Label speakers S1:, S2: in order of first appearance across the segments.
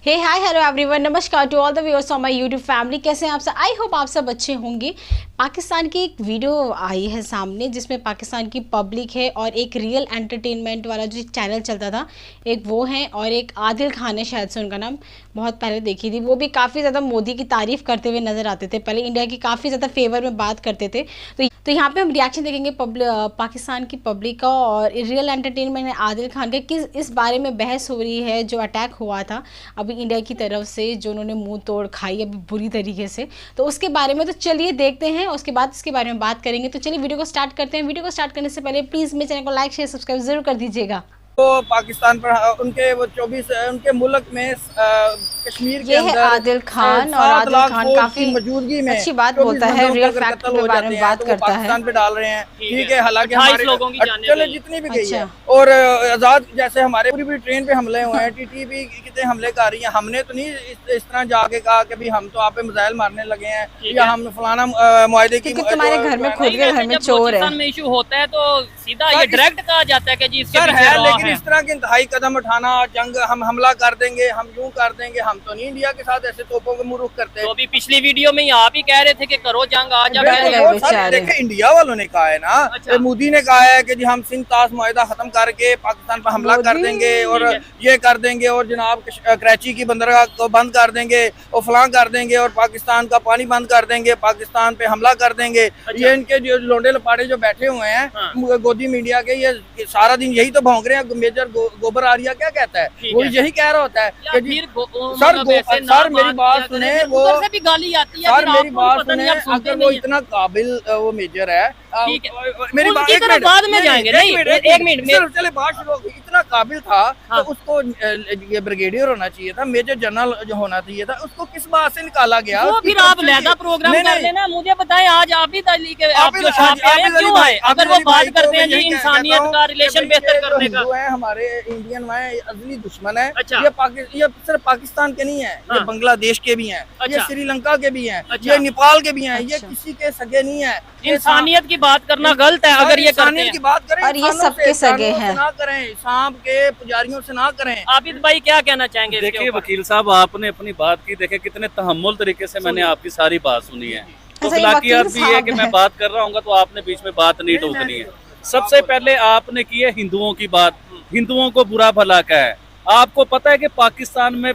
S1: हे hi hello everyone, नमस्कार to all the viewers of my YouTube family. कैसे हैं आप सब? आई होप आप सब अच्छे होंगे। पाकिस्तान की एक वीडियो आई है सामने जिसमें पाकिस्तान की पब्लिक है और एक रियल एंटरटेनमेंट वाला जो चैनल चलता था एक वो है, और एक आदिल खान है शायद से उनका नाम, बहुत पहले देखी थी। वो भी काफ़ी ज़्यादा मोदी की तारीफ़ करते हुए नज़र आते थे, पहले इंडिया की काफ़ी ज़्यादा फेवर में बात करते थे। तो यहाँ पे हम रिएक्शन देखेंगे पाकिस्तान की पब्लिक का, और रियल एंटरटेनमेंट है आदिल खान का, किस इस बारे में बहस हो रही है जो अटैक हुआ था अभी इंडिया की तरफ से, जो उन्होंने मुंह तोड़ खाई अभी बुरी तरीके से। तो उसके बारे में तो चलिए देखते हैं, उसके बाद इसके बारे में बात करेंगे। तो चलिए वीडियो को स्टार्ट करते हैं। वीडियो को स्टार्ट करने से पहले प्लीज़ मेरे चैनल को लाइक शेयर सब्सक्राइब जरूर कर दीजिएगा।
S2: तो पाकिस्तान पर उनके वो 24 उनके मुल्क में कश्मीर के अंदर
S1: आदिल खान, और आदिल खान काफी
S2: मौजूदगी में
S1: अच्छी बात बोलता है, रियल फैक्ट के बारे में बात करता है।
S2: पाकिस्तान पे डाल रहे हैं, ठीक है। हालांकि हमारे लोगों की चले जितनी भी गई है, और आजाद जैसे हमारे पूरी पूरी ट्रेन पे हमले हुए हैं, टीटी भी कितने हमले कर रही है। हमने तो नहीं इस तरह जाके कहा कि भी हम तो आप पे मिसाइल मारने लगे हैं या हम फलाना मुआहदे की,
S1: क्योंकि तुम्हारे घर में खुद के घर में चोर है।
S3: में इशू होता है तो सीधा ये डायरेक्ट कहा जाता है कि जी इसके
S2: पीछे है, लेकिन इस तरह के इंतहाई कदम उठाना, जंग हम हमला कर देंगे, हम यूं कर देंगे, हम तो नहीं इंडिया के साथ ऐसे तोपों के मुंह रुख करते।
S3: तो अभी पिछली वीडियो में आप ही कह रहे थे कि करो जंग आज।
S2: देखिए इंडिया वालों ने कहा है ना, मोदी ने कहा है कि जी हम सिंध ताश मुआहदा खत्म करके पाकिस्तान पर हमला कर देंगे और ये कर देंगे, और जनाब कराची की बंदरगाह को बंद कर देंगे और फलां कर देंगे, और पाकिस्तान का पानी बंद कर देंगे, पाकिस्तान पे हमला कर देंगे। ये इनके जो लोंडे लपाड़े जो बैठे हुए हैं गोदी मीडिया के, ये सारा दिन यही तो भौंक रहे हैं। मेजर गोबर आर्या क्या कहता है, वो यही कह रहा होता है कि जी सर मेरी बात सुने, वो
S3: भी गाली आती है।
S2: सर मेरी बात सुने, अगर वो इतना काबिल वो मेजर है, मेरी बात एक मिनट
S3: बाद में जाएंगे, नहीं एक मिनट
S2: चले बात शुरू हो गई। इतना काबिल था तो उसको ये ब्रिगेडियर होना चाहिए था, मेजर जनरल जो होना चाहिए था, उसको किस बात से निकाला गया?
S3: तो फिर आप लहदा प्रोग्राम कर लेना। मुझे बताएं आज आप ही दिल्ली के आप जो छाप आए हैं क्यों आए? अगर वो बात करते हैं जी इंसानियत का रिलेशन बेहतर करने का,
S2: हमारे इंडियन अजली दुश्मन है। ये सिर्फ पाकिस्तान के नहीं है, ये बांग्लादेश के भी हैं, ये श्रीलंका के भी हैं, ये नेपाल के भी हैं, ये किसी के सगे नहीं है।
S3: इंसानियत की बात करना गलत है अगर ये करते हैं।
S2: की बात करें
S1: और ये सबके सगे हैं,
S2: ना करें, सांप के पुजारियों से ना करें।
S3: आबिद भाई क्या कहना चाहेंगे?
S4: देखिए वकील साहब, आपने अपनी बात की, देखे कितने तहम्मुल तरीके से मैंने आपकी सारी बात सुनी है। तो अखलाकियात भी है कि मैं बात कर रहा हूँ तो आपने बीच में बात नहीं टोकनी है। सबसे पहले आपने की है हिंदुओं की बात, हिंदुओं को बुरा भला का है। आपको पता है कि पाकिस्तान में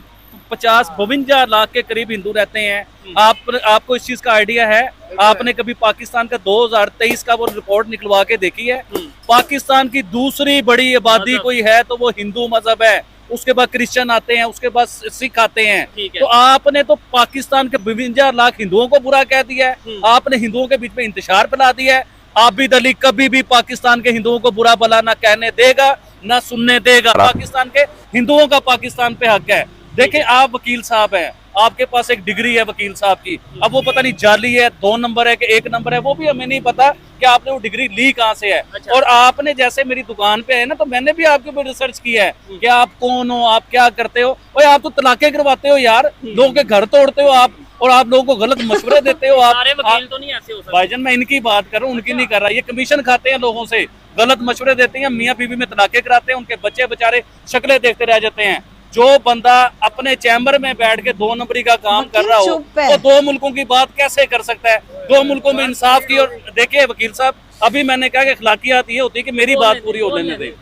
S4: 52 लाख के करीब हिंदू रहते हैं। आपको इस चीज का आइडिया है? आपने कभी पाकिस्तान का 2023 का वो रिपोर्ट निकलवा के देखी है? पाकिस्तान की दूसरी बड़ी आबादी कोई है तो वो हिंदू मजहब है, उसके बाद क्रिश्चियन आते हैं, उसके बाद सिख आते हैं। तो आपने तो पाकिस्तान के 52 लाख हिंदुओं को बुरा कह दिया है। आपने हिंदुओं के बीच में इंतशार फैला दिया है। आबिद अली कभी भी पाकिस्तान के हिंदुओं को बुरा भला ना कहने देगा ना सुनने देगा। पाकिस्तान के हिंदुओं का पाकिस्तान पे हक है। देखिए आप वकील साहब हैं, आपके पास एक डिग्री है वकील साहब की, अब वो पता नहीं जाली है, 2 नंबर है कि 1 नंबर है, वो भी हमें नहीं पता कि आपने वो डिग्री ली कहाँ से है। और आपने जैसे मेरी दुकान पे है ना, तो मैंने भी आपके ऊपर रिसर्च किया है कि आप कौन हो, आप क्या करते हो। और आप तो तलाके करवाते हो यार, लोगों के घर तोड़ते हो आप, और आप लोगों को गलत मशवरे देते हो। आप
S3: वकील तो नहीं ऐसे हो सकते
S4: भाईजान, मैं इनकी बात कर रहा हूँ, उनकी नहीं कर रहा। ये कमीशन खाते हैं लोगों से, गलत मशवरे देते हैं, मियाँ बीवी में तलाके कराते हैं, उनके बच्चे बेचारे शक्लें देखते रह जाते हैं। जो बंदा अपने चैम्बर में बैठ के 2 नंबरी का काम कर रहा हो तो 2 मुल्कों की बात कैसे कर सकता है? 2 मुल्कों में इंसाफ की। और देखिए वकील साहब, अभी मैंने कहा कि अखलाकियात ये होती है कि मेरी बात पूरी हो लेने दे।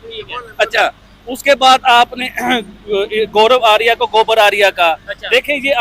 S4: अच्छा, उसके बाद आपने गौरव आर्या को, गोबर आर्या का, देखिए ये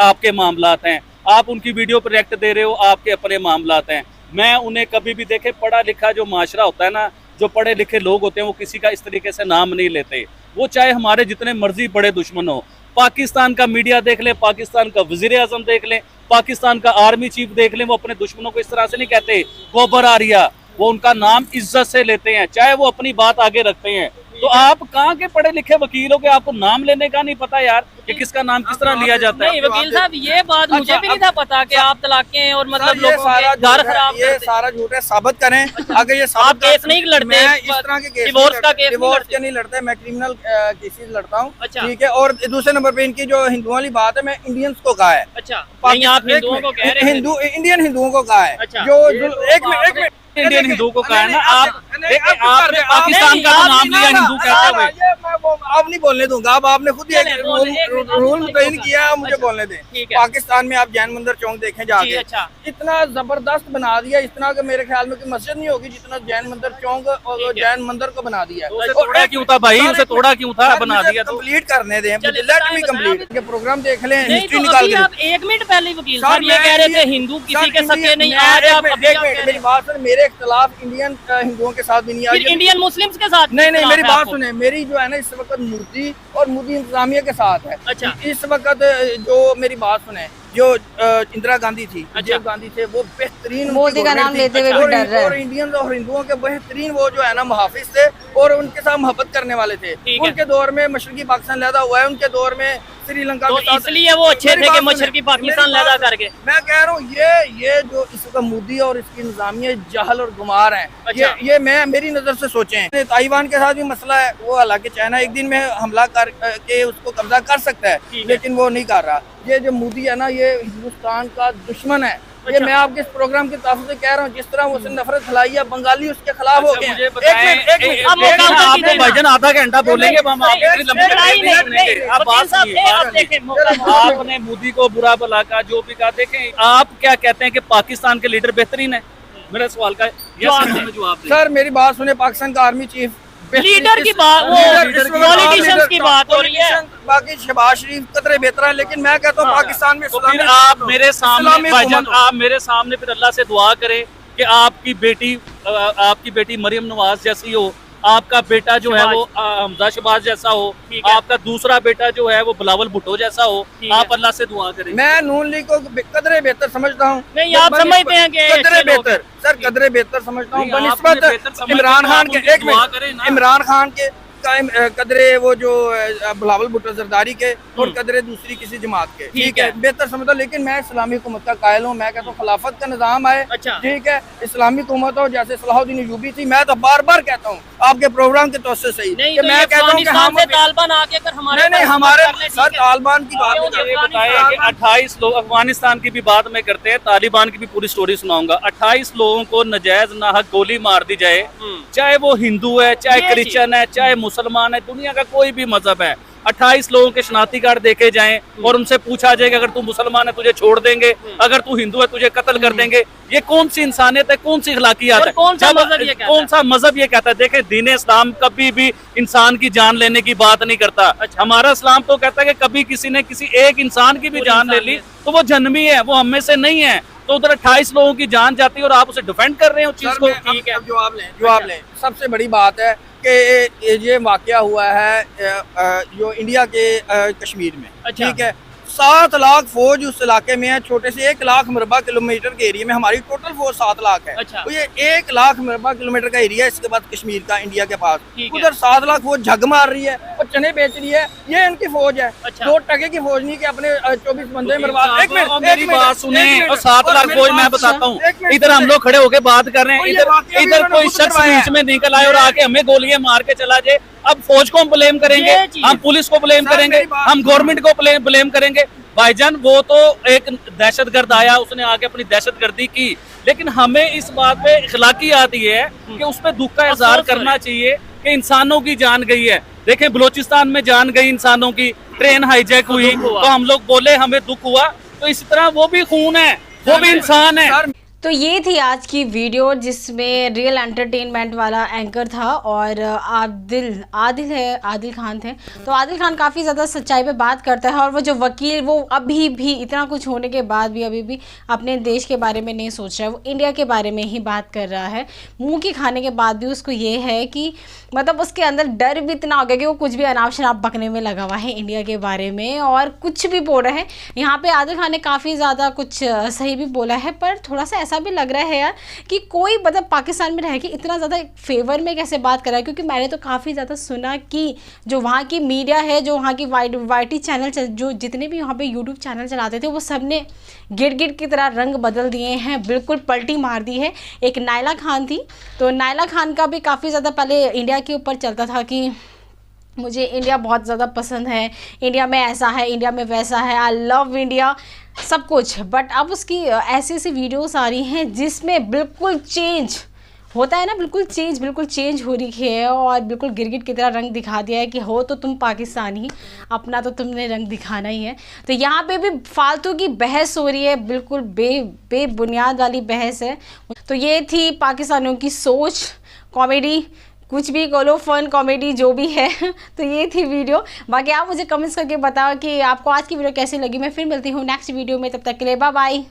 S4: आपके मामलात हैं, आप उनकी वीडियो पर रिएक्ट दे रहे हो, आपके अपने मामलात हैं। मैं उन्हें कभी भी, देखे पढ़ा लिखा जो माशरा होता है ना, जो पढ़े लिखे लोग होते हैं, वो किसी का इस तरीके से नाम नहीं लेते। वो चाहे हमारे जितने मर्जी बड़े दुश्मन हो। पाकिस्तान का मीडिया देख ले, पाकिस्तान का वजीर आजम देख ले, पाकिस्तान का आर्मी चीफ देख ले, वो अपने दुश्मनों को इस तरह से नहीं कहते गोबर आर्या, वो उनका नाम इज्जत से लेते हैं, चाहे वो अपनी बात आगे रखते हैं। तो आप कहाँ के पढ़े लिखे वकील हो कि आपको नाम लेने का नहीं पता यार कि किसका नाम किस तरह लिया जाता है?
S3: नहीं वकील साहब, ये बात मुझे भी नहीं था पता कि आप तलाकें और मतलब लोगों के घर खराब,
S2: ये सारा झूठ है, साबित करें। अगर ये
S3: आप केस नहीं लड़ते,
S2: इस तरह के केस
S3: डिवोर्स का केस
S2: नहीं लड़ते, मैं क्रिमिनल केसेस लड़ता हूँ, ठीक है। और दूसरे नंबर पे इनकी जो हिंदुओं वाली बात है, मैं इंडियंस को कहा है।
S3: अच्छा, आप हिंदुओं को कह रहे हैं?
S2: इंडियन हिंदुओं को कहा है। जो एक मिनट
S4: इंडियन हिंदू को कहा है ना, आपने पाकिस्तान का नाम लिया हिंदू कहते हुए।
S2: आप नहीं बोलने दूंगा, अब आपने खुद ही रूल मुतय्यन किया है, मुझे बोलने दें। पाकिस्तान में आप जैन मंदिर चौक देखें जाके, इतना जबरदस्त बना दिया, इतना कि मेरे ख्याल में कोई मस्जिद नहीं होगी जितना जैन मंदिर चौक और जैन मंदिर को बना दिया।
S4: तोड़ा क्यों था भाई, उसे तोड़ा क्यों था, बना दिया तो
S2: कंप्लीट करने दें, लेट मी कंप्लीट। प्रोग्राम देख लें, हिस्ट्री
S3: तो
S2: निकाल
S3: आप 1 मिनट पहले वकील साहब ये कह रहे थे हिंदू किसी के सके नहीं, आज आप
S2: मेरी बात सुन, मेरे इख्तिलाफ इंडियन हिंदुओं के साथ भी नहीं है,
S3: इंडियन मुस्लिम्स के साथ
S2: नहीं, मेरी बात सुने, मेरी जो है ना इस वक्त मोदी और मोदी इंतजामिया के साथ है।
S3: अच्छा।
S2: इस वक्त जो मेरी बात सुने, जो इंदिरा गांधी थी, राजीव गांधी थे, वो बेहतरीन
S1: मोदी का नाम लेते हुए भी डर रहे हैं।
S2: और इंडियन और हिंदुओं के बेहतरीन वो जो है ना मुहाफिज थे और उनके साथ मोहब्बत करने वाले थे। उनके दौर में मशरकी पाकिस्तान लैदा हुआ है, उनके दौर में श्रीलंका
S3: तो
S2: के साथ,
S3: इसलिए वो अच्छे थे कि मशरकी पाकिस्तान लैदा करके।
S2: मैं कह रहा हूँ ये जो इस वक्त मोदी और इसकी इंतजामिया जहल और गुमार है।
S3: अच्छा।
S2: ये मैं मेरी नजर से सोचें, ताइवान के साथ भी मसला है, वो हालांकि चाइना एक दिन में हमला करके उसको कब्जा कर सकता है, लेकिन वो नहीं कर रहा। ये जो मोदी है ना, ये हिंदुस्तान का दुश्मन है। ये मैं आपके इस प्रोग्राम की तरफ से कह रहा हूँ, जिस तरह वो उसने नफरत फैलाई है, बंगाली उसके खिलाफ हो गए।
S4: आपको भाईजान आधा घंटा बोलेंगे, हम आपने मोदी को बुरा भला का जो भी कहा, देखें आप क्या कहते हैं कि पाकिस्तान के लीडर बेहतरीन है? मेरा सवाल का जवाब
S2: सर, मेरी बात सुने, पाकिस्तान का आर्मी चीफ
S3: लीडर की बात, वो पॉलिटिशियंस की बात हो रही है।
S2: बाकी शहबाज शरीफ कतरे बेहतर है, लेकिन मैं कहता हूँ पाकिस्तान में
S4: फिर आप मेरे सामने भाईजान, आप मेरे सामने फिर अल्लाह से दुआ करें कि आपकी बेटी मरियम नवाज जैसी हो, आपका बेटा जो है वो हमजा शहबाज जैसा हो, आपका दूसरा बेटा जो है वो बिलावल भुट्टो जैसा हो। आप अल्लाह से दुआ करें।
S2: मैं नून लीग को कदरे बेहतर समझता हूँ।
S3: नहीं, आप समझते हैं कि
S2: कदरे बेहतर, सर कदरे बेहतर समझता हूँ बनिस्बत इमरान खान के। एक मिनट, इमरान खान के कदरे वो जो बिलावल भुट्टो जरदारी के और कदरे दूसरी किसी जमात के, ठीक है, बेहतर समझता। लेकिन मैं इस्लामी हुकूमत का कायल हूँ। मैं कहता हूँ खिलाफत का निज़ाम आए, ठीक है, इस्लामी हुकूमत हो, जैसे सलाहुद्दीन अय्यूबी थी। मैं तो बार बार कहता हूँ आपके प्रोग्राम के तौर से ही, मैं कहता हूँ कि हम
S3: तालिबान आके अगर
S2: हमारे सर तालिबान की बात
S4: बताया कि 28 लोग, अफगानिस्तान की भी बात में करते हैं, तालिबान की भी पूरी स्टोरी सुनाऊंगा। 28 लोगों को नजायज नाहक गोली मार दी जाए, चाहे वो हिंदू है, चाहे क्रिश्चियन है, चाहे मुसलमान है, दुनिया का कोई भी मजहब है। 28 लोगों के शनाख्ती कार्ड देखे जाएं और उनसे पूछा जाए कि अगर तू मुसलमान है तुझे छोड़ देंगे, अगर तू हिंदू है तुझे कत्ल कर देंगे। ये कौन सी इंसानियत है, कौन सी अखलाकियात है, कौन सा मजहब ये कहता है? देखें, दीन इस्लाम कभी भी इंसान की जान लेने की बात नहीं करता। हमारा इस्लाम तो कहता है कि कभी किसी ने किसी एक इंसान की भी जान ले ली तो वो जन्मी है, वो हम में से नहीं है। तो उधर 28 लोगों की जान जाती है और आप उसे डिफेंड कर रहे हो चीज को।
S2: ठीक है, जवाब लें। सबसे बड़ी बात है कि ये वाकया हुआ है जो इंडिया के कश्मीर में, ठीक है। 7 लाख फौज उस इलाके में है, छोटे से 1 लाख मरबा किलोमीटर के एरिया में। हमारी टोटल फौज 7 लाख है। तो ये 1 लाख मरबा किलोमीटर का एरिया है। इसके बाद कश्मीर का इंडिया के पास, उधर 7 लाख फौज झग मार रही है और चने बेच रही है। ये इनकी फौज है। 2 टके की फौज नहीं कि अपने 24 बंदे मरवा। एक मिनट
S4: बात सुने, और 7 लाख फौज मैं बताता हूँ। इधर हम लोग खड़े होके बात कर रहे हैं, इधर कोई शख्स बीच में निकल आए और आके हमें गोलियां मार के चला जाए। अब फौज को हम ब्लेम करेंगे, हम पुलिस को ब्लेम करेंगे, हम गवर्नमेंट को ब्लेम करेंगे। भाईजान, वो तो एक दहशतगर्द आया, उसने आके अपनी दहशतगर्दी की, लेकिन हमें इस बात पे इखलाकियात ये है कि उस पर दुख का इजहार करना चाहिए कि इंसानों की जान गई है। देखें, बलोचिस्तान में जान गई इंसानों की, ट्रेन हाईजैक हुई तो हम लोग बोले हमें दुख हुआ। तो इसी तरह वो भी खून है, वो भी इंसान है।
S1: तो ये थी आज की वीडियो जिसमें रियल एंटरटेनमेंट वाला एंकर था और आदिल खान थे। तो आदिल खान काफ़ी ज़्यादा सच्चाई पे बात करता है और वो जो वकील, वो अभी भी इतना कुछ होने के बाद भी अभी भी अपने देश के बारे में नहीं सोच रहा है, वो इंडिया के बारे में ही बात कर रहा है। मुंह की खाने के बाद भी उसको ये है कि मतलब उसके अंदर डर भी इतना हो गया कि वो कुछ भी अनाप शनाप बकने में लगा हुआ है इंडिया के बारे में और कुछ भी बोल रहे हैं। यहाँ पे आदिल खान ने काफ़ी ज़्यादा कुछ सही भी बोला है, पर थोड़ा सा ऐसा भी लग रहा है यार कि कोई मतलब पाकिस्तान में रह के इतना ज़्यादा फेवर में कैसे बात कर रहा है। क्योंकि मैंने तो काफ़ी ज़्यादा सुना कि जो वहाँ की मीडिया है, जो वहाँ की वाईटी चैनल, जो जितने भी वहाँ पे यूट्यूब चैनल चलाते थे, वो सब ने गिर की तरह रंग बदल दिए हैं, बिल्कुल पलटी मार दी है। एक नायला खान थी, तो नायला खान का भी काफ़ी ज़्यादा पहले इंडिया के ऊपर चलता था कि मुझे इंडिया बहुत ज़्यादा पसंद है, इंडिया में ऐसा है, इंडिया में वैसा है, आई लव इंडिया, सब कुछ। बट अब उसकी ऐसी ऐसी वीडियोस आ रही हैं जिसमें बिल्कुल चेंज होता है ना, बिल्कुल चेंज हो रही है और बिल्कुल गिरगिट की तरह रंग दिखा दिया है कि हो तो तुम पाकिस्तानी, अपना तो तुमने रंग दिखाना ही है। तो यहाँ पे भी फालतू की बहस हो रही है, बिल्कुल बेबुनियाद वाली बहस है। तो ये थी पाकिस्तानियों की सोच, कॉमेडी, कुछ भी बोलो, फन कॉमेडी जो भी है। तो ये थी वीडियो। बाकी आप मुझे कमेंट्स करके बताओ कि आपको आज की वीडियो कैसी लगी। मैं फिर मिलती हूँ नेक्स्ट वीडियो में, तब तक के लिए बाय बाय।